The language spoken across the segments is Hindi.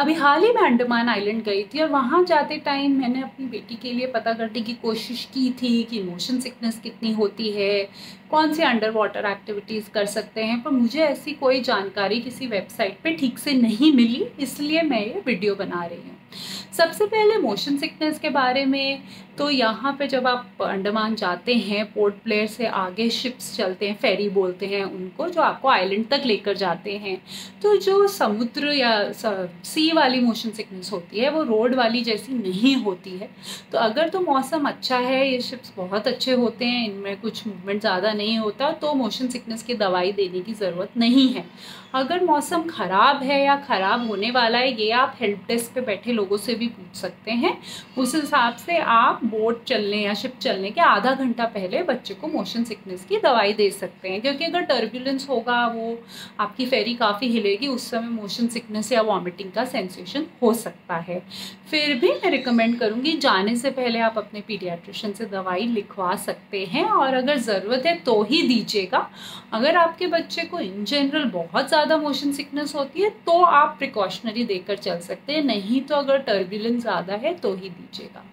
अभी हाल ही में अंडमान आइलैंड गई थी और वहाँ जाते टाइम मैंने अपनी बेटी के लिए पता करने की कोशिश की थी कि मोशन सिकनेस कितनी होती है, कौन सी अंडर वाटर एक्टिविटीज़ कर सकते हैं, पर मुझे ऐसी कोई जानकारी किसी वेबसाइट पे ठीक से नहीं मिली, इसलिए मैं ये वीडियो बना रही हूँ। सबसे पहले मोशन सिकनेस के बारे में, तो यहाँ पे जब आप अंडमान जाते हैं, पोर्ट ब्लेयर से आगे शिप्स चलते हैं, फेरी बोलते हैं उनको, जो आपको आइलैंड तक लेकर जाते हैं। तो जो समुद्र या सी वाली मोशन सिकनेस होती है वो रोड वाली जैसी नहीं होती है। तो अगर तो मौसम अच्छा है, ये शिप्स बहुत अच्छे होते हैं, इनमें कुछ मूवमेंट ज़्यादा नहीं होता, तो मोशन सिकनेस की दवाई देने की ज़रूरत नहीं है। अगर मौसम ख़राब है या ख़राब होने वाला है, ये आप हेल्प डेस्क पे बैठे लोगों से भी पूछ सकते हैं। उस हिसाब से आप बोट चलने या शिप चलने के आधा घंटा पहले बच्चे को मोशन सिकनेस की दवाई दे सकते हैं, क्योंकि अगर टर्बुलेंस होगा, वो आपकी फेरी काफ़ी हिलेगी, उस समय मोशन सिकनेस या वॉमिटिंग का सेंसेशन हो सकता है। फिर भी मैं रिकमेंड करूँगी जाने से पहले आप अपने पीडियाट्रिशियन से दवाई लिखवा सकते हैं, और अगर ज़रूरत है तो ही दीजिएगा। अगर आपके बच्चे को इन जनरल बहुत ज़्यादा मोशन सिकनेस होती है तो आप प्रिकॉशनरी देकर चल सकते हैं, नहीं तो अगर टर्बुलेंस ज़्यादा है तो ही दीजिएगा।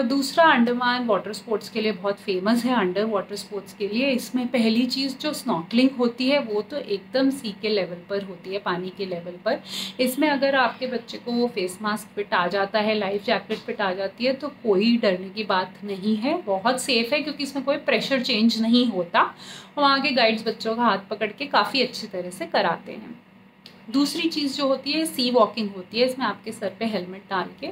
दूसरा, अंडमान वाटर स्पोर्ट्स के लिए बहुत फेमस है, अंडर वाटर स्पोर्ट्स के लिए। इसमें पहली चीज़ जो स्नॉर्कलिंग होती है वो तो एकदम सी के लेवल पर होती है, पानी के लेवल पर। इसमें अगर आपके बच्चे को फेस मास्क फिट आ जाता है, लाइफ जैकेट फिट आ जाती है, तो कोई डरने की बात नहीं है, बहुत सेफ़ है, क्योंकि इसमें कोई प्रेशर चेंज नहीं होता। वहाँ के गाइड्स बच्चों का हाथ पकड़ के काफ़ी अच्छी तरह से कराते हैं। दूसरी चीज़ जो होती है सी वॉकिंग होती है। इसमें आपके सर पे हेलमेट डाल के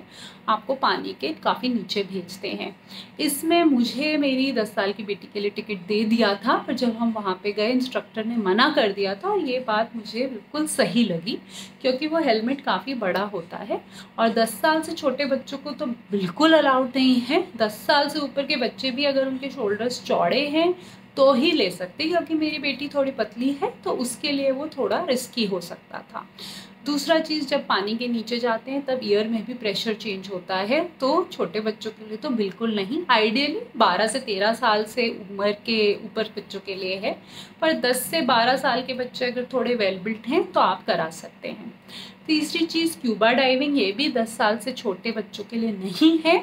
आपको पानी के काफ़ी नीचे भेजते हैं। इसमें मुझे मेरी 10 साल की बेटी के लिए टिकट दे दिया था, पर जब हम वहाँ पे गए इंस्ट्रक्टर ने मना कर दिया था, और ये बात मुझे बिल्कुल सही लगी, क्योंकि वो हेलमेट काफ़ी बड़ा होता है और 10 साल से छोटे बच्चों को तो बिल्कुल अलाउड नहीं है। 10 साल से ऊपर के बच्चे भी अगर उनके शोल्डर्स चौड़े हैं तो ही ले सकते, क्योंकि मेरी बेटी थोड़ी पतली है तो उसके लिए वो थोड़ा रिस्की हो सकता था। दूसरा चीज़, जब पानी के नीचे जाते हैं तब ईयर में भी प्रेशर चेंज होता है, तो छोटे बच्चों के लिए तो बिल्कुल नहीं। आइडियली 12 से 13 साल से उम्र के ऊपर बच्चों के लिए है, पर 10 से 12 साल के बच्चे अगर थोड़े वेल बिल्ट हैं तो आप करा सकते हैं। तीसरी चीज़, स्क्यूबा डाइविंग, ये भी 10 साल से छोटे बच्चों के लिए नहीं है।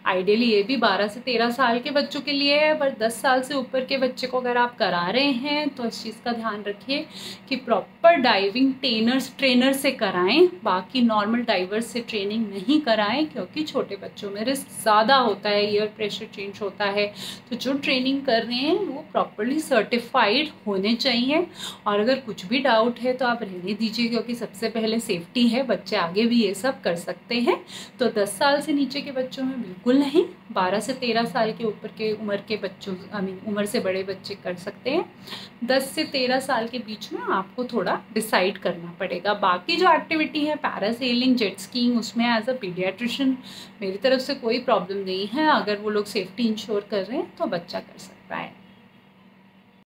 आइडियली ये भी 12 से 13 साल के बच्चों के लिए है, पर 10 साल से ऊपर के बच्चे को अगर आप करा रहे हैं तो इस चीज़ का ध्यान रखिए कि प्रॉपर डाइविंग ट्रेनर से कराएं, बाकी नॉर्मल डाइवर्स से ट्रेनिंग नहीं कराएं, क्योंकि छोटे बच्चों में रिस्क ज़्यादा होता है, ईयर प्रेशर चेंज होता है। तो जो ट्रेनिंग कर रहे हैं वो प्रॉपरली सर्टिफाइड होने चाहिए, और अगर कुछ भी डाउट है तो आप रहने दीजिए, क्योंकि सबसे पहले सेफ्टी है, बच्चे आगे भी ये सब कर सकते हैं। तो 10 साल से नीचे के बच्चों में बिल्कुल नहीं, 12 से 13 साल के ऊपर के उम्र के बच्चों, उम्र से बड़े बच्चे कर सकते हैं। 10 से 13 साल के बीच में आपको थोड़ा डिसाइड करना पड़ेगा। बाकी जो एक्टिविटी है, पैरासेलिंग, जेट स्कीइंग, उसमें एज अ पीडियाट्रिशियन मेरी तरफ से कोई प्रॉब्लम नहीं है। अगर वो लोग सेफ्टी इंश्योर कर रहे हैं तो बच्चा कर सकता है।